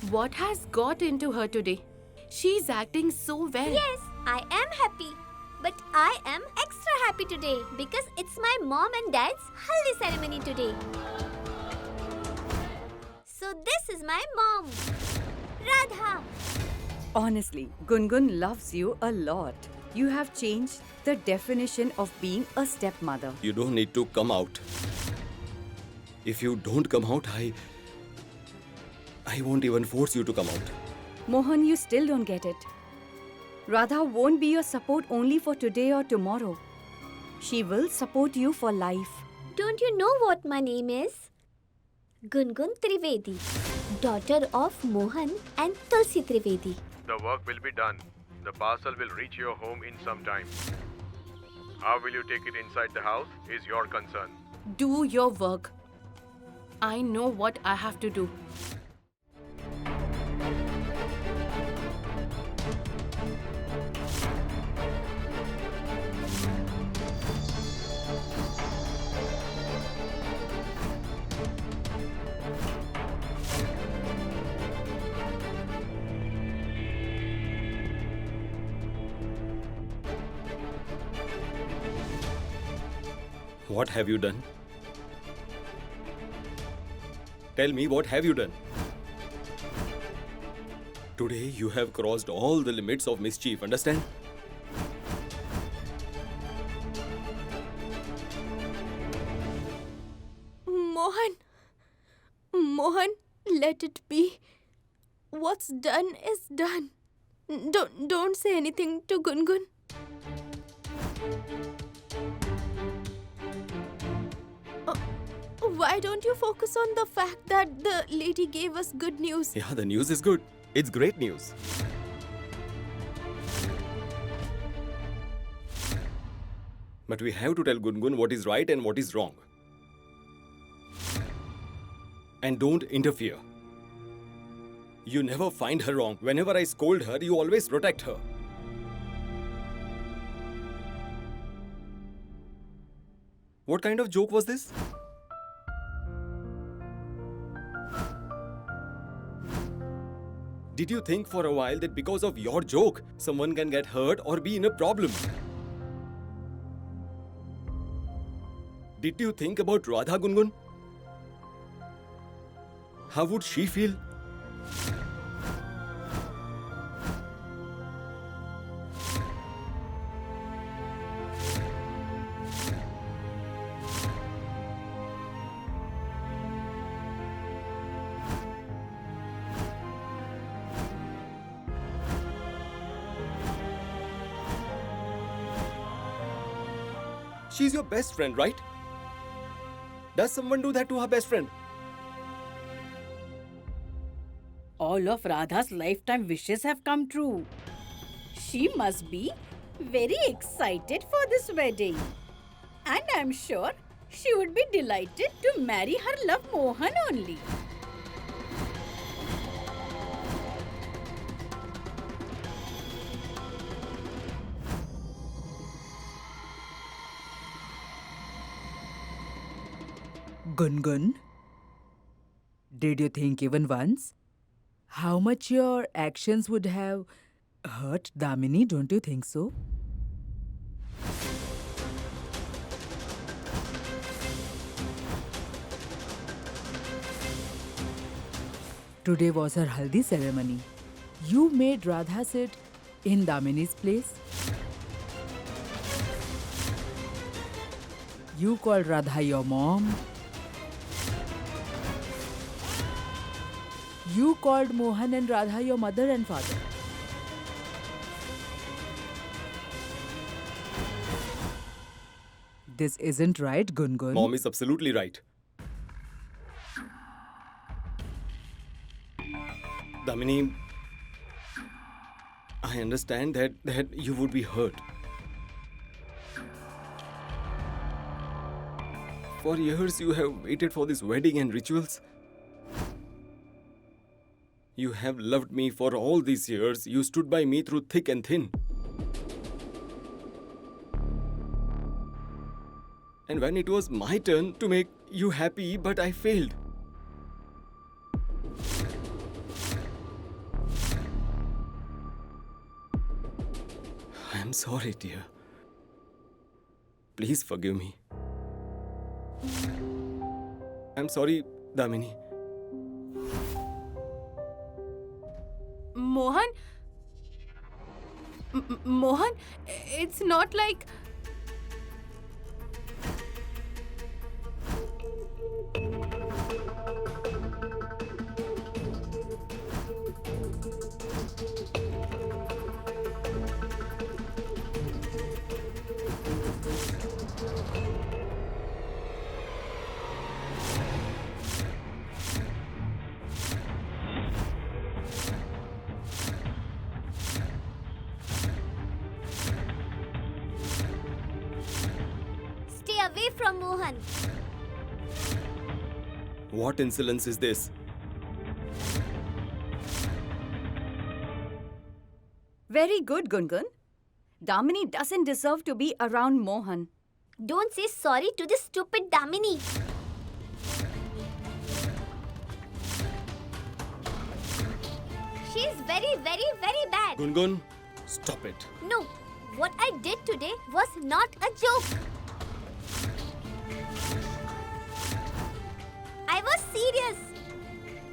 What has got into her today? She's acting so well. Yes, I am happy. But I am extra happy today because it's my mom and dad's haldi ceremony today. So this is my mom, Radha. Honestly, Gungun loves you a lot. You have changed the definition of being a stepmother. You don't need to come out. If you don't come out, I won't even force you to come out. Mohan, you still don't get it. Radha won't be your support only for today or tomorrow. She will support you for life. Don't you know what my name is? Gungun Trivedi, daughter of Mohan and Tulsi Trivedi. The work will be done. The parcel will reach your home in some time. How will you take it inside the house is your concern. Do your work. I know what I have to do. What have you done? Tell me, what have you done? Today you have crossed all the limits of mischief, understand? Mohan, let it be. What's done is done. Don't say anything to Gungun. Why don't you focus on the fact that the lady gave us good news? Yeah, the news is good. It's great news. But we have to tell Gungun what is right and what is wrong. And don't interfere. You never find her wrong. Whenever I scold her, you always protect her. What kind of joke was this? Did you think for a while that because of your joke, someone can get hurt or be in a problem? Did you think about Radha, Gungun? How would she feel? She's your best friend, right? Does someone do that to her best friend? All of Radha's lifetime wishes have come true. She must be very excited for this wedding. And I'm sure she would be delighted to marry her love Mohan only. Gungun, did you think even once how much your actions would have hurt Damini? Don't you think so? Today was her haldi ceremony. You made Radha sit in Damini's place. You called Radha your mom. You called Mohan and Radha your mother and father. This isn't right, Gungun. Mom is absolutely right. Damini, I understand that you would be hurt. For years you have waited for this wedding and rituals. You have loved me for all these years. You stood by me through thick and thin. And when it was my turn to make you happy, but I failed. I'm sorry, dear. Please forgive me. I'm sorry, Damini. Mohan? Mohan, it's not like... Stay away from Mohan. What insolence is this? Very good, Gungun. Damini doesn't deserve to be around Mohan. Don't say sorry to this stupid Damini. She's very, very, very bad. Gungun, stop it. No, what I did today was not a joke. I was serious.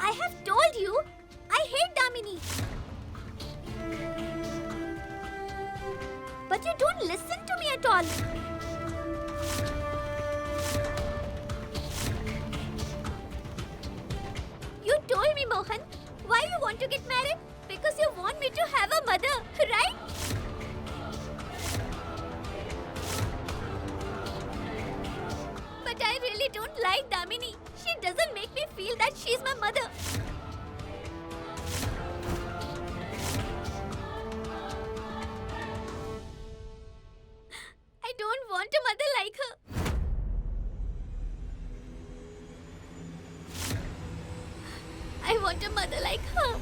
I have told you, I hate Damini. But you don't listen to me at all. You told me, Mohan, why you want to get married? Because you want me to have a mother, right? But I really don't like Damini. She doesn't make me feel that she's my mother. I don't want a mother like her. I want a mother like her.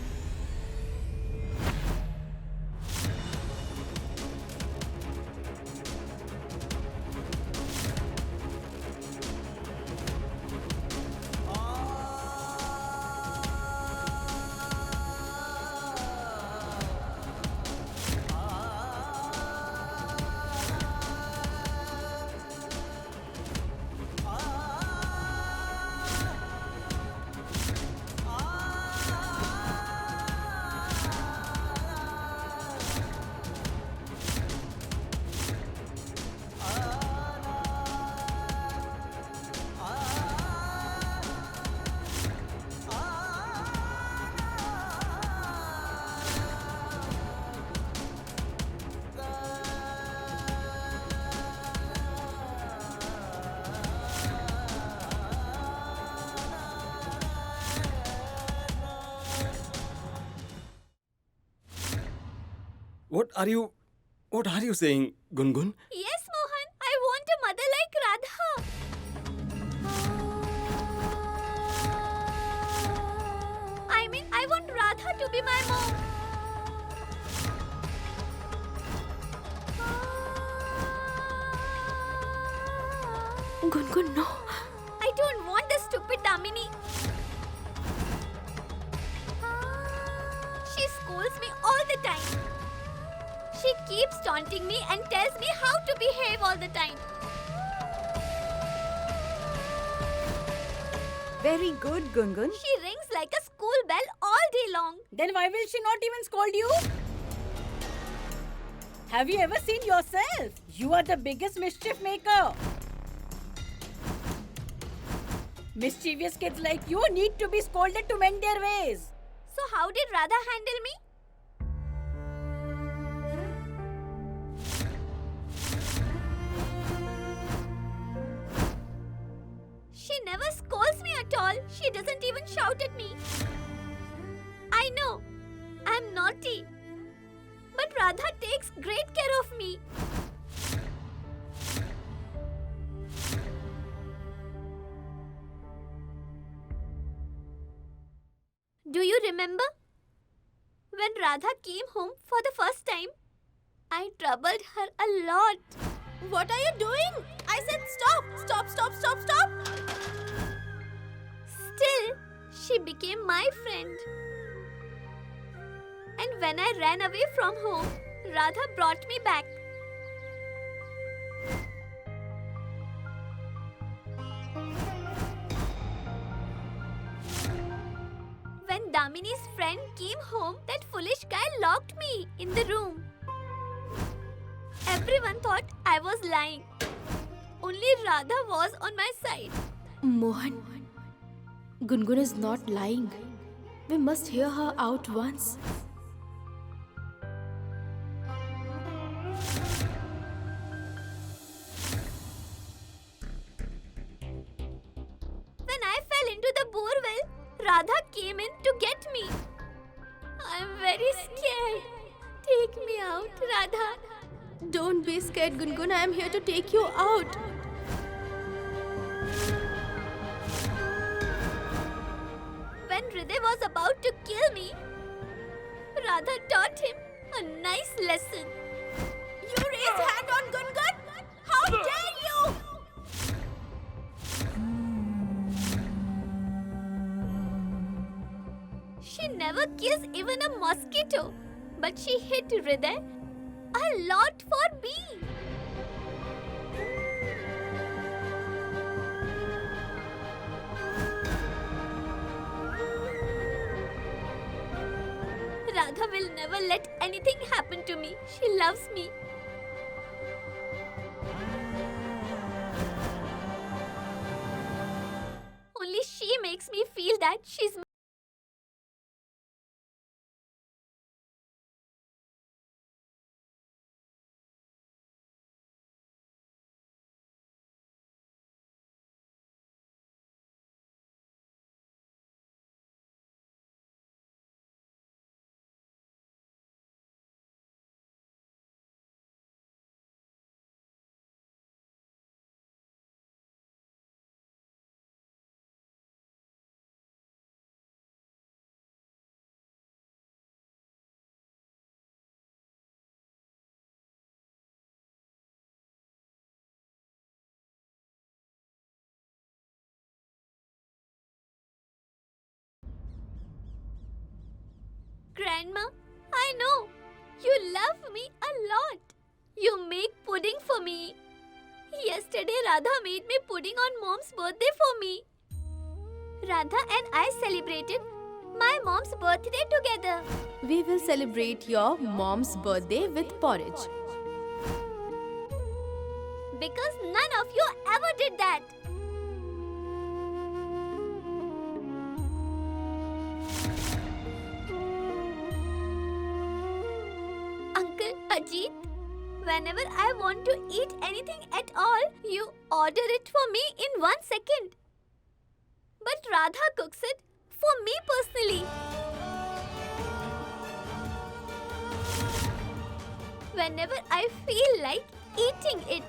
What are you saying, Gungun? Yes, Mohan, I want a mother like Radha. I mean, I want Radha to be my mom. Gungun, no. I don't want the stupid Damini. She scolds me all the time. She keeps taunting me and tells me how to behave all the time. Very good, Gungun. She rings like a school bell all day long. Then why will she not even scold you? Have you ever seen yourself? You are the biggest mischief maker. Mischievous kids like you need to be scolded to mend their ways. So how did Radha handle me? She never scolds me at all. She doesn't even shout at me. I know, I'm naughty. But Radha takes great care of me. Do you remember? When Radha came home for the first time, I troubled her a lot. What are you doing? I said stop! Stop, stop, stop, stop! Still, she became my friend. And when I ran away from home, Radha brought me back. Damini's friend came home, that foolish guy locked me in the room. Everyone thought I was lying. Only Radha was on my side. Mohan, Gungun is not lying. We must hear her out once. When I fell into the borewell, Radha came in to get me. I'm very scared. Take me out, Radha. Don't be scared, Gungun. I am here to take you out. When Hriday was about to kill me, Radha taught him a nice lesson. You raise hand on Gungun? How dare you! She never kills even a mosquito, but she hit Hriday a lot for me. Radha will never let anything happen to me. She loves me. Only she makes me feel that she's Grandma, I know. You love me a lot. You make pudding for me. Yesterday, Radha made me pudding on Mom's birthday for me. Radha and I celebrated my mom's birthday together. We will celebrate your mom's birthday with porridge. Because none of you ever did that. Uncle Ajit, whenever I want to eat anything at all, you order it for me in 1 second. But Radha cooks it for me personally. Whenever I feel like eating it,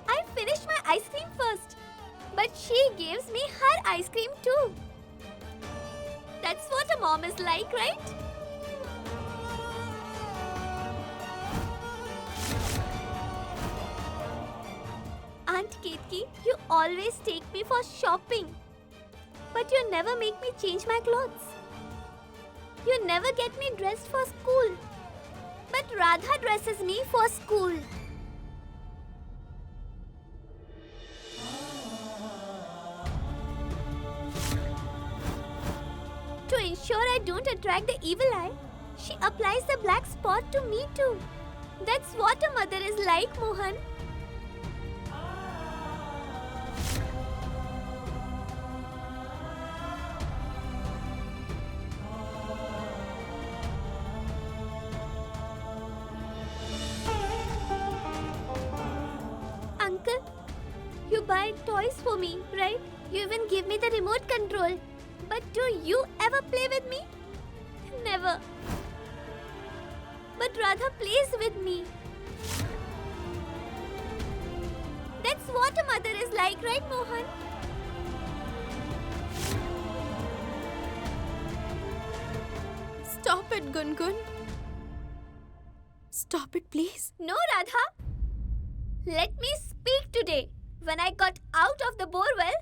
I finish my ice cream first. But she gives me her ice cream too. That's what a mom is like, right? Aunt Ketki, you always take me for shopping. But you never make me change my clothes. You never get me dressed for school. But Radha dresses me for school. To ensure I don't attract the evil eye, she applies the black spot to me too. That's what a mother is like, Mohan. Uncle, you buy toys for me, right? You even give me the remote control. But do you ever play with me? Never. But Radha plays with me. That's what a mother is like, right, Mohan? Stop it, Gungun. Stop it, please. No, Radha. Let me speak today. When I got out of the borewell,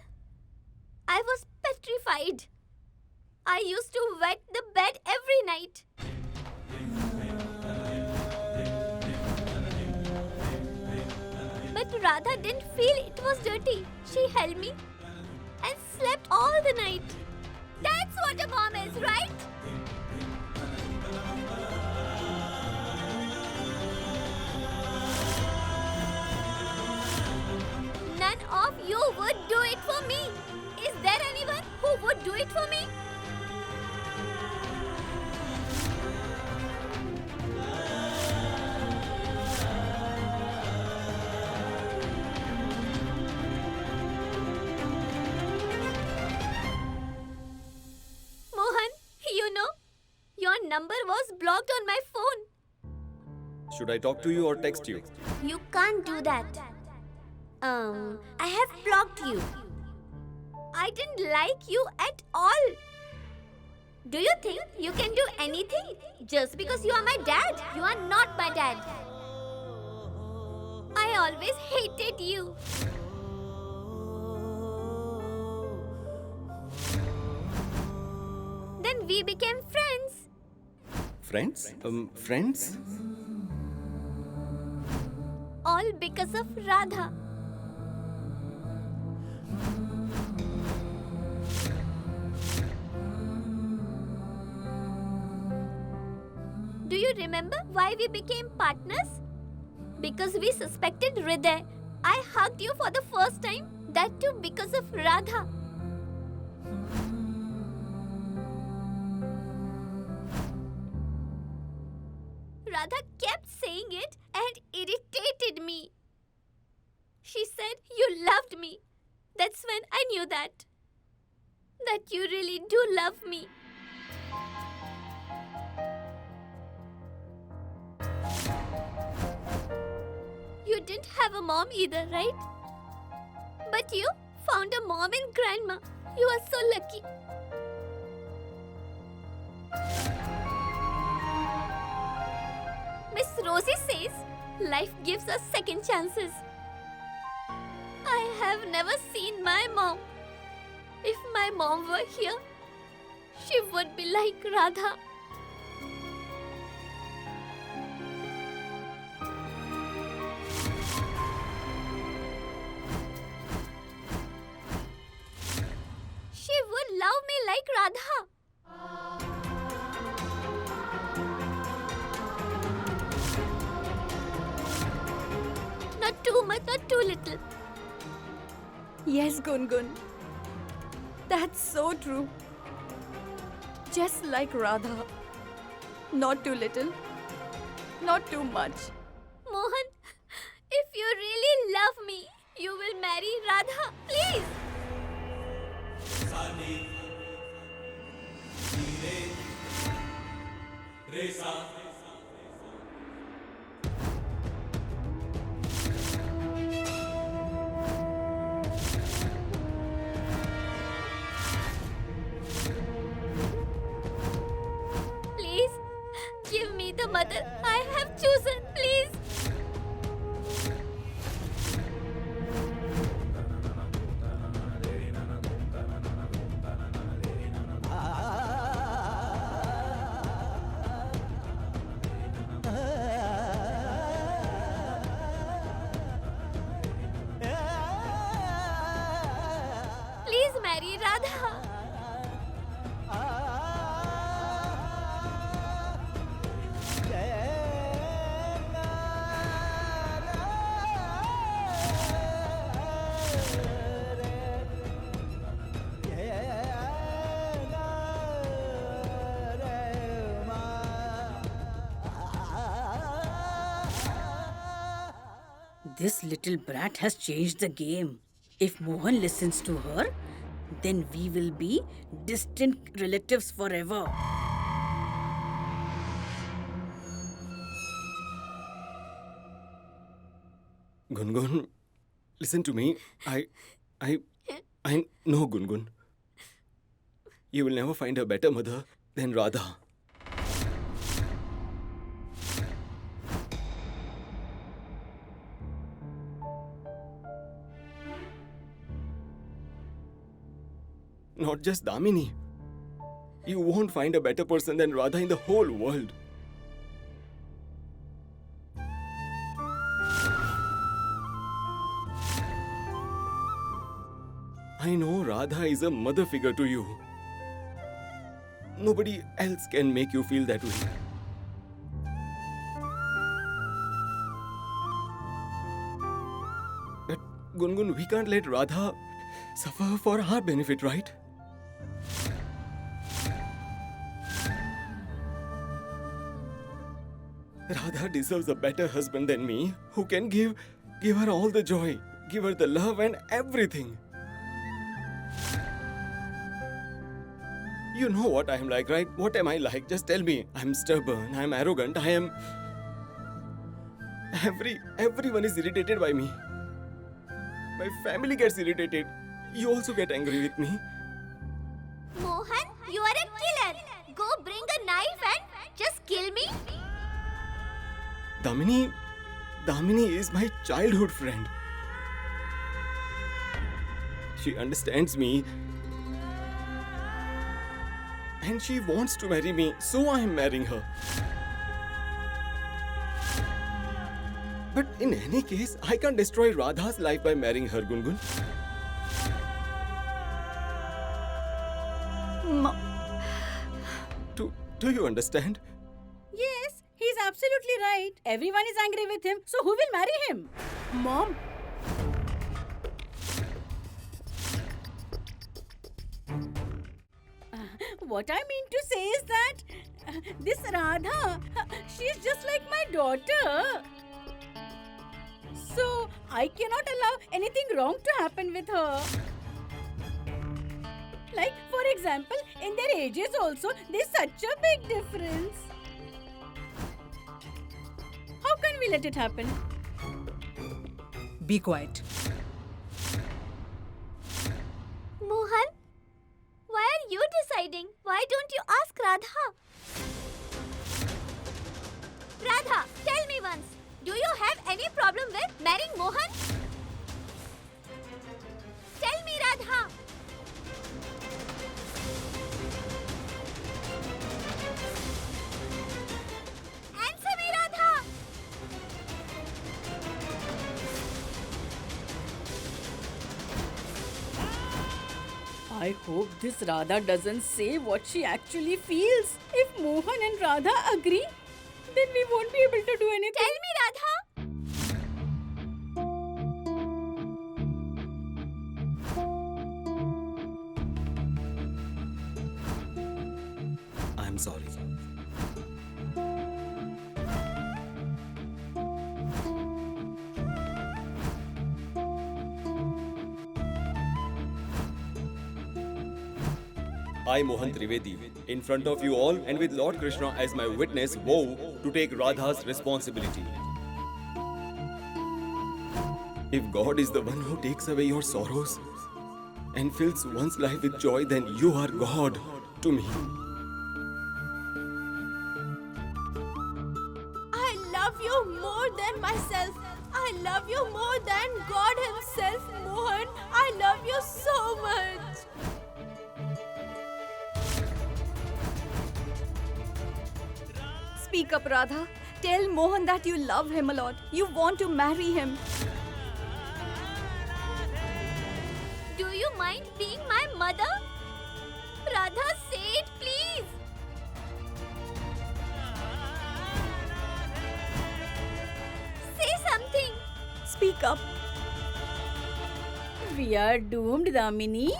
I was petrified. I used to wet the bed every night. But Radha didn't feel it was dirty. She held me and slept all the night. That's what a mom is, right? Your number was blocked on my phone. Should I talk to you or text you? You can't do that. I have blocked you. I didn't like you at all. Do you think you can do anything just because you are my dad? You are not my dad. I always hated you. Then we became friends. Friends? Friends? All because of Radha. Do you remember why we became partners? Because we suspected Hriday. I hugged you for the first time, that too because of Radha. Radha kept saying it and irritated me. She said you loved me. That's when I knew that you really do love me. You didn't have a mom either, right? But you found a mom in Grandma. You are so lucky. Miss Rosie says life gives us second chances. I have never seen my mom. If my mom were here, she would be like Radha. She would love me like Radha. Not too much, not too little. Yes, Gungun. That's so true. Just like Radha. Not too little, not too much. Mohan, if you really love me, you will marry Radha. Please. Please, give me the mother I have chosen, please. Please marry Radha. This little brat has changed the game. If Mohan listens to her, then we will be distant relatives forever. Gungun, listen to me. I know, Gungun. You will never find a better mother than Radha. Not just Damini. You won't find a better person than Radha in the whole world. I know Radha is a mother figure to you. Nobody else can make you feel that way. But Gungun, we can't let Radha suffer for our benefit, right? Radha deserves a better husband than me, who can give her all the joy, give her the love and everything. You know what I am like, right? What am I like? Just tell me. I'm stubborn. I'm arrogant. I am. Everyone is irritated by me. My family gets irritated. You also get angry with me. Mohan, you are a killer. Go bring a knife and just kill me. Damini is my childhood friend. She understands me. And she wants to marry me, so I am marrying her. But in any case, I can't destroy Radha's life by marrying her, Gungun. Do you understand? Yes, he's absolutely right. Everyone is angry with him, so who will marry him? Mom, What I mean to say is that this Radha, she's just like my daughter. So I cannot allow anything wrong to happen with her. Like, for example, in their ages also, there's such a big difference. How can we let it happen? Be quiet. Mohan, why are you deciding? Why don't you ask Radha? Radha, tell me once. Do you have any problem with marrying Mohan? Tell me, Radha. Answer me, Radha. I hope this Radha doesn't say what she actually feels. If Mohan and Radha agree, then we won't be able to do anything. Tell me, Radha. I'm sorry. I, Mohan Trivedi, in front of you all and with Lord Krishna as my witness, vow to take Radha's responsibility. If God is the one who takes away your sorrows and fills one's life with joy, then you are God to me. I love you more than myself. I love you more than God Himself, Mohan. I love you so much. Speak up, Radha. Tell Mohan that you love him a lot. You want to marry him. Do you mind being my mother? Radha, say it, please. Say something. Speak up. We are doomed, Damini.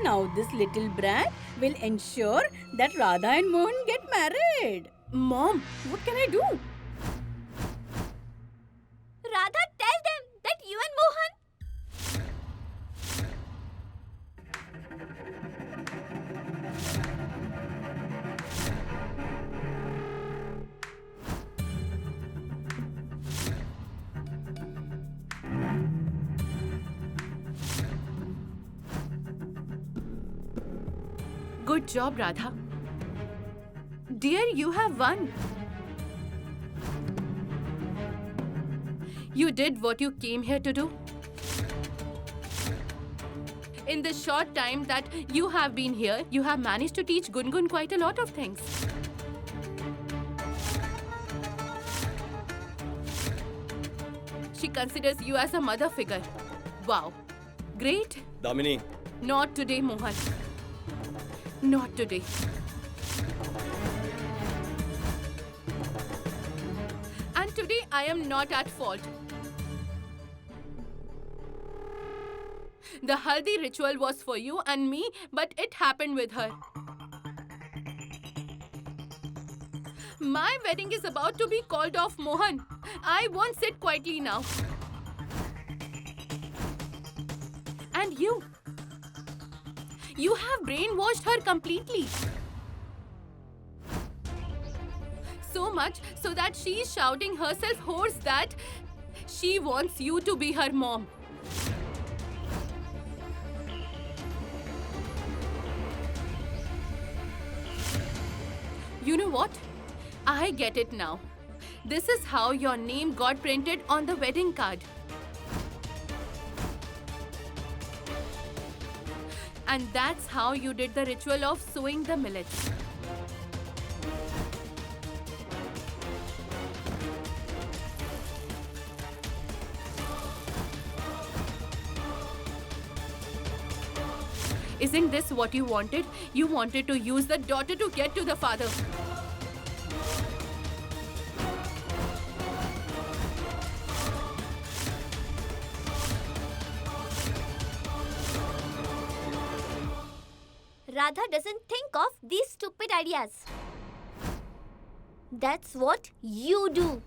Now this little brat will ensure that Radha and Mohan get married. Mom, What can I do? Radha, tell them that you and Mohan. good job, Radha. Dear, you have won. You did what you came here to do. In the short time that you have been here, you have managed to teach Gungun quite a lot of things. She considers you as a mother figure. Wow. Great. Damini, Not today, Mohan. Not today. And today I am not at fault. The haldi ritual was for you and me, but it happened with her. My wedding is about to be called off, Mohan. I won't sit quietly now. And you? You have brainwashed her completely. So much so that she is shouting herself hoarse that she wants you to be her mom. You know what? I get it now. This is how your name got printed on the wedding card. And that's how you did the ritual of sowing the millets. Isn't this what you wanted? You wanted to use the daughter to get to the father. Radha doesn't think of these stupid ideas. That's what you do.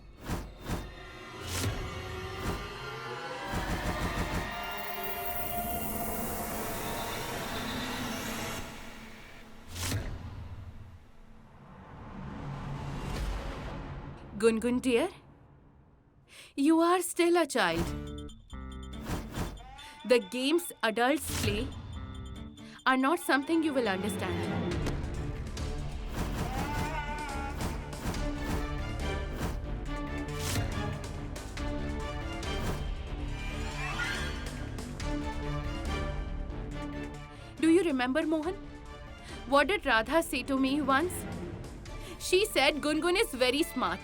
Gungun dear, you are still a child. The games adults play are not something you will understand. Do you remember, Mohan? What did Radha say to me once? She said Gungun is very smart.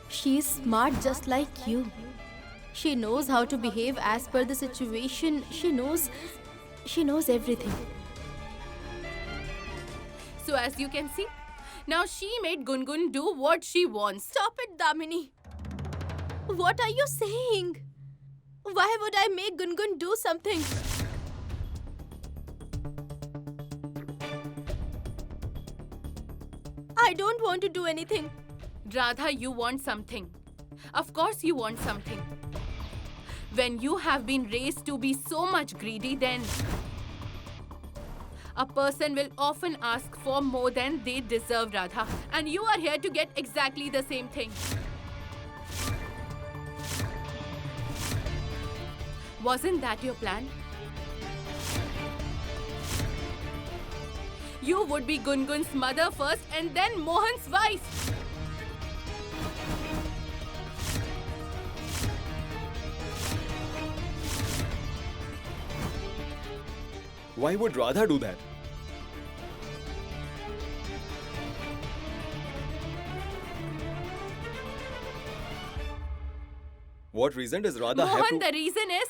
She is smart just like you. She knows how to behave as per the situation. She knows everything. So as you can see, now she made Gungun do what she wants. Stop it, Damini. What are you saying? Why would I make Gungun do something? I don't want to do anything. Radha, you want something. Of course you want something. When you have been raised to be so much greedy, then a person will often ask for more than they deserve, Radha. And you are here to get exactly the same thing. Wasn't that your plan? You would be Gungun's mother first and then Mohan's wife. Why would Radha do that? What reason does Radha have Mohan, to... the reason is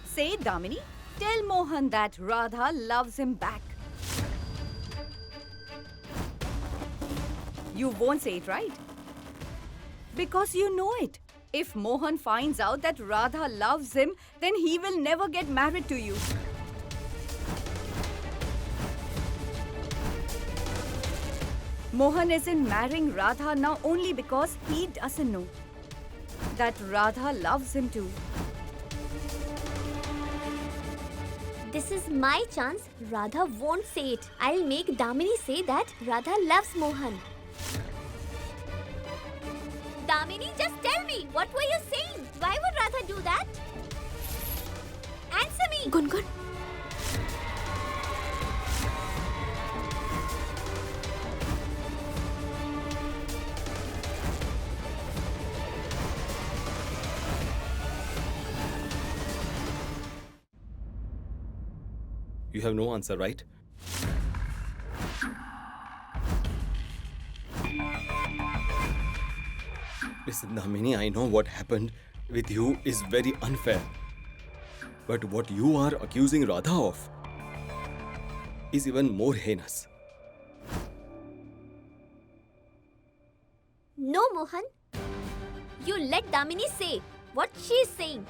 Say, Damini, tell Mohan that Radha loves him back. You won't say it, right? Because you know it. If Mohan finds out that Radha loves him, then he will never get married to you. Mohan isn't marrying Radha now only because he doesn't know that Radha loves him too. This is my chance. Radha won't say it. I'll make Damini say that Radha loves Mohan. Damini, just tell me, what were you saying? Why would Radha do that? Answer me! Gungun. You have no answer, right? Listen, Damini, I know what happened with you is very unfair. But what you are accusing Radha of is even more heinous. No, Mohan. You let Damini say what she is saying.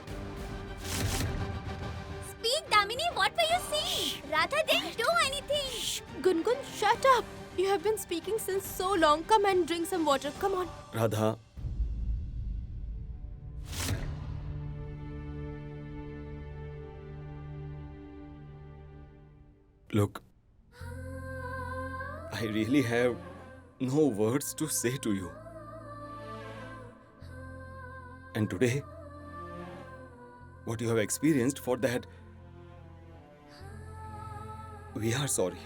Speak, Damini, what were you saying? Radha didn't do anything. Gungun, shut up. You have been speaking since so long. Come and drink some water. Come on. Radha. Look, I really have no words to say to you. And today, what you have experienced, for that, we are sorry.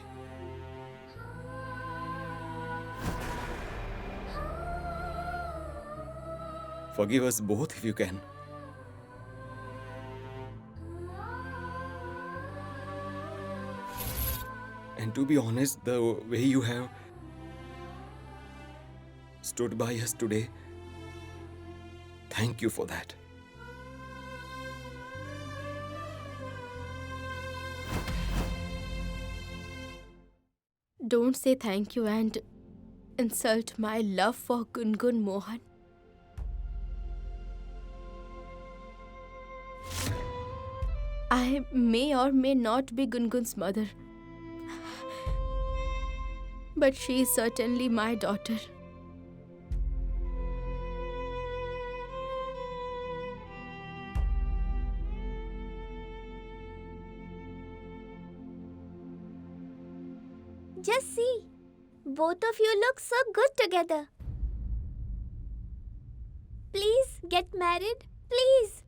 Forgive us both if you can. And to be honest, the way you have stood by us today, thank you for that. Don't say thank you and insult my love for Gungun, Mohan. I may or may not be Gungun's mother, but she is certainly my daughter. Just see. Both of you look so good together. Please get married. Please.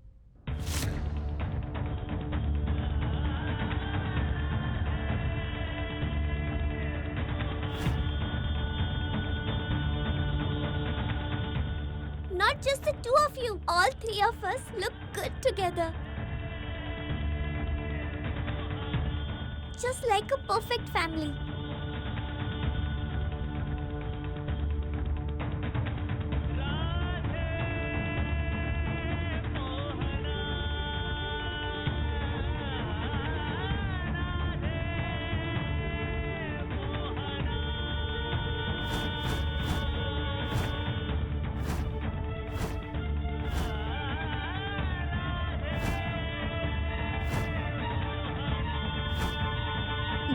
Not just the two of you. All three of us look good together. Just like a perfect family.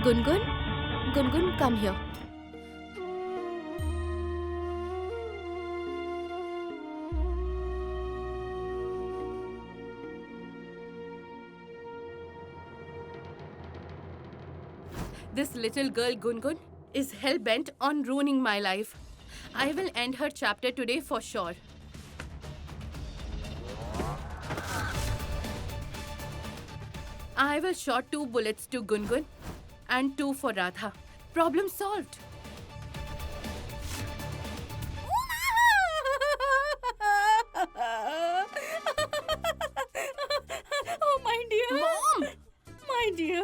Gungun? Gungun, come here. This little girl, Gungun, is hell-bent on ruining my life. I will end her chapter today for sure. I will shot 2 bullets to Gungun and 2 for Radha. Problem solved. Oh, my dear. Mom! My dear,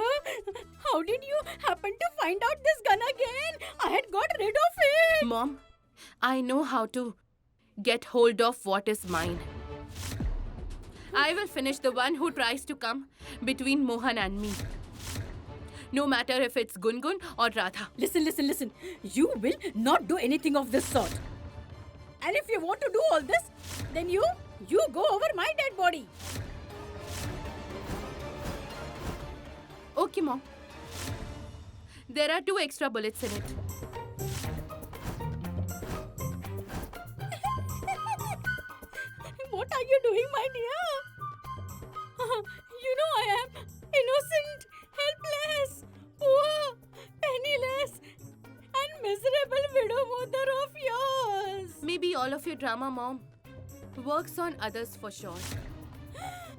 how did you happen to find out this gun again? I had got rid of it. Mom, I know how to get hold of what is mine. I will finish the one who tries to come between Mohan and me. No matter if it's Gungun or Radha. Listen. You will not do anything of this sort. And if you want to do all this, then you go over my dead body. Okay, Mom. There are 2 extra bullets in it. What are you doing, my dear? You know I am innocent, helpless, poor, penniless, and miserable widow mother of yours. Maybe all of your drama, Mom, works on others for sure.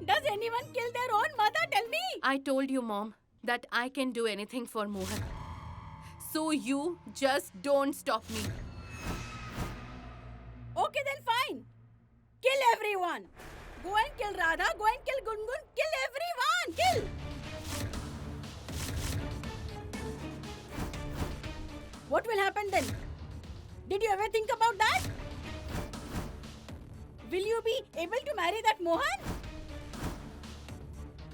Does anyone kill their own mother? Tell me. I told you, Mom, that I can do anything for Mohan. So you just don't stop me. Okay, then fine. Kill everyone. Go and kill Radha. Go and kill Gungun. Kill everyone. Kill. What will happen then? Did you ever think about that? Will you be able to marry that Mohan?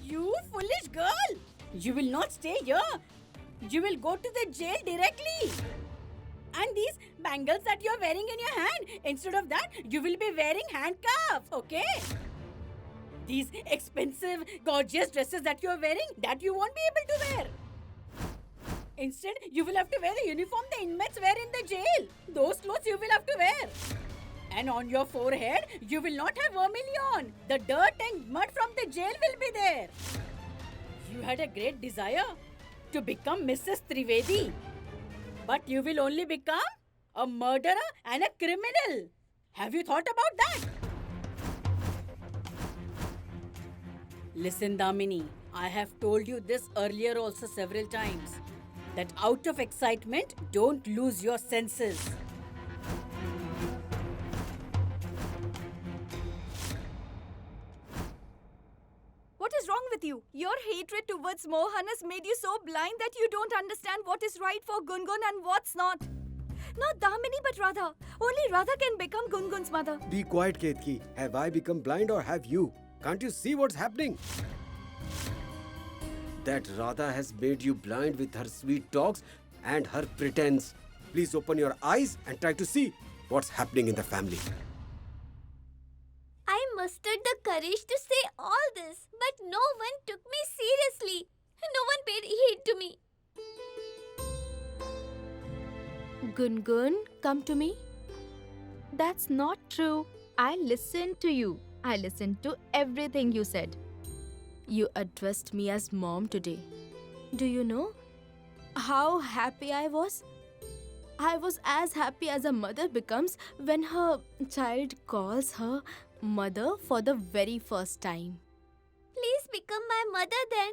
You foolish girl. You will not stay here. You will go to the jail directly. And these bangles that you are wearing in your hand, instead of that, you will be wearing handcuffs, okay? These expensive, gorgeous dresses that you are wearing, that you won't be able to wear. Instead, you will have to wear the uniform the inmates wear in the jail. Those clothes you will have to wear. And on your forehead, you will not have vermilion. The dirt and mud from the jail will be there. You had a great desire to become Mrs. Trivedi. But you will only become a murderer and a criminal. Have you thought about that? Listen, Damini, I have told you this earlier also several times. That out of excitement, don't lose your senses. What is wrong with you? Your hatred towards Mohan has made you so blind that you don't understand what is right for Gungun and what's not. Not Damini but Radha. Only Radha can become Gungun's mother. Be quiet, Ketki. Have I become blind or have you? Can't you see what's happening? That Radha has made you blind with her sweet talks and her pretense. Please open your eyes and try to see what's happening in the family. I mustered the courage to say all this, but no one took me seriously. No one paid heed to me. Gungun, come to me. That's not true. I listened to you. I listened to everything you said. You addressed me as mom today. Do you know how happy I was? I was as happy as a mother becomes when her child calls her mother for the very first time. Please become my mother then.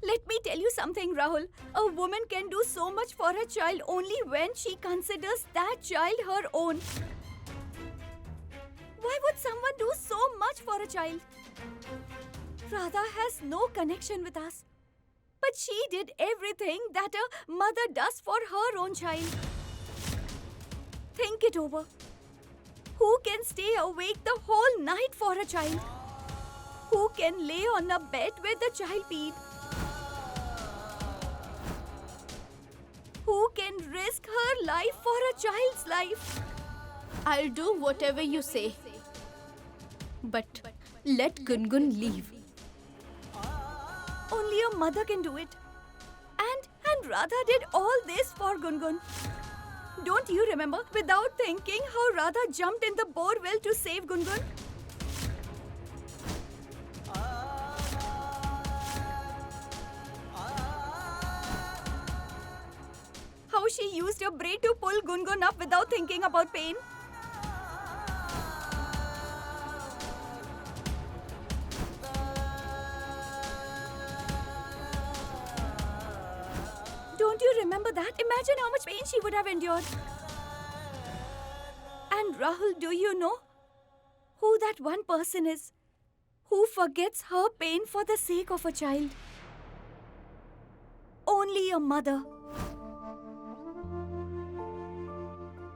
Let me tell you something, Rahul. A woman can do so much for her child only when she considers that child her own. Why would someone do so much for a child? Radha has no connection with us. But she did everything that a mother does for her own child. Think it over. Who can stay awake the whole night for a child? Who can lay on a bed with the child peed? Who can risk her life for a child's life? I'll do whatever you say. But let Gungun leave. Only a mother can do it. And Radha did all this for Gungun. Don't you remember, without thinking, how Radha jumped in the bore well to save Gungun? How she used her braid to pull Gungun up without thinking about pain? Don't you remember that? Imagine how much pain she would have endured. And Rahul, do you know who that one person is who forgets her pain for the sake of a child? Only a mother.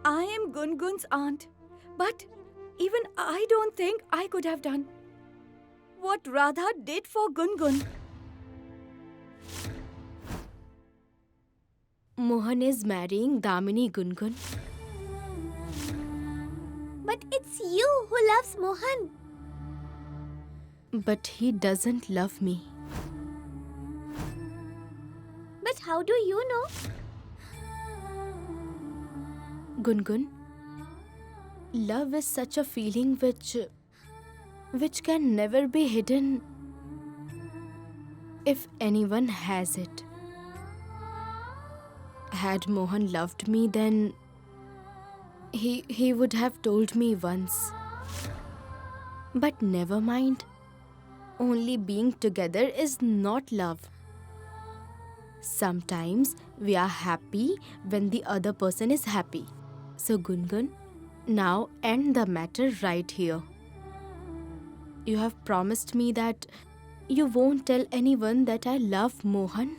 I am Gungun's aunt, but even I don't think I could have done what Radha did for Gungun. Mohan is marrying Damini, Gungun. But it's you who loves Mohan. But he doesn't love me. But how do you know? Gungun, love is such a feeling which can never be hidden if anyone has it. Had Mohan loved me, then he would have told me once. But never mind. Only being together is not love. Sometimes we are happy when the other person is happy. So Gungun, now end the matter right here. You have promised me that you won't tell anyone that I love Mohan.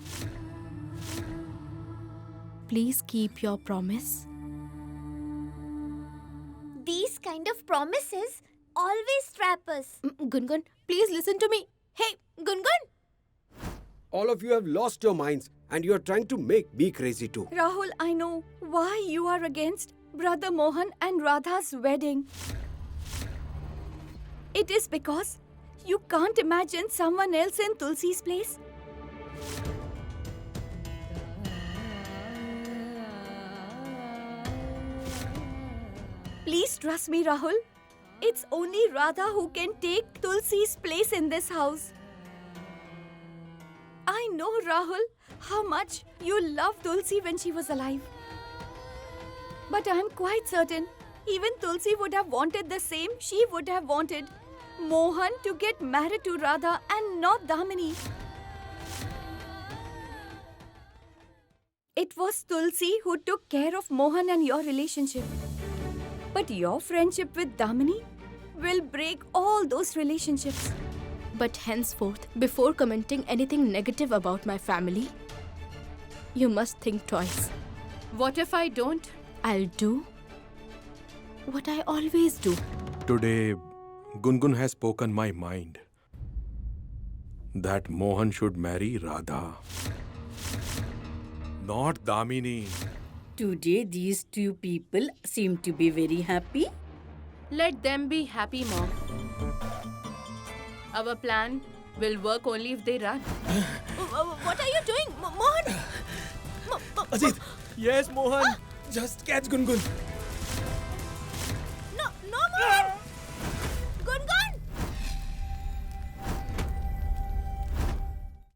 Please keep your promise. These kind of promises always trap us. Gungun, please listen to me. Hey, Gungun! All of you have lost your minds and you are trying to make me crazy too. Rahul, I know why you are against Brother Mohan and Radha's wedding. It is because you can't imagine someone else in Tulsi's place. Please trust me, Rahul. It's only Radha who can take Tulsi's place in this house. I know, Rahul, how much you loved Tulsi when she was alive. But I'm quite certain, even Tulsi would have wanted the same. She would have wanted Mohan to get married to Radha and not Damini. It was Tulsi who took care of Mohan and your relationship. But your friendship with Damini will break all those relationships. But henceforth, before commenting anything negative about my family, you must think twice. What if I don't? I'll do what I always do. Today, Gungun has spoken my mind. That Mohan should marry Radha. Not Damini. Today, these two people seem to be very happy. Let them be happy, Mom. Our plan will work only if they run. What are you doing, Mohan? Ajit! Yes, Mohan! Just catch Gungun!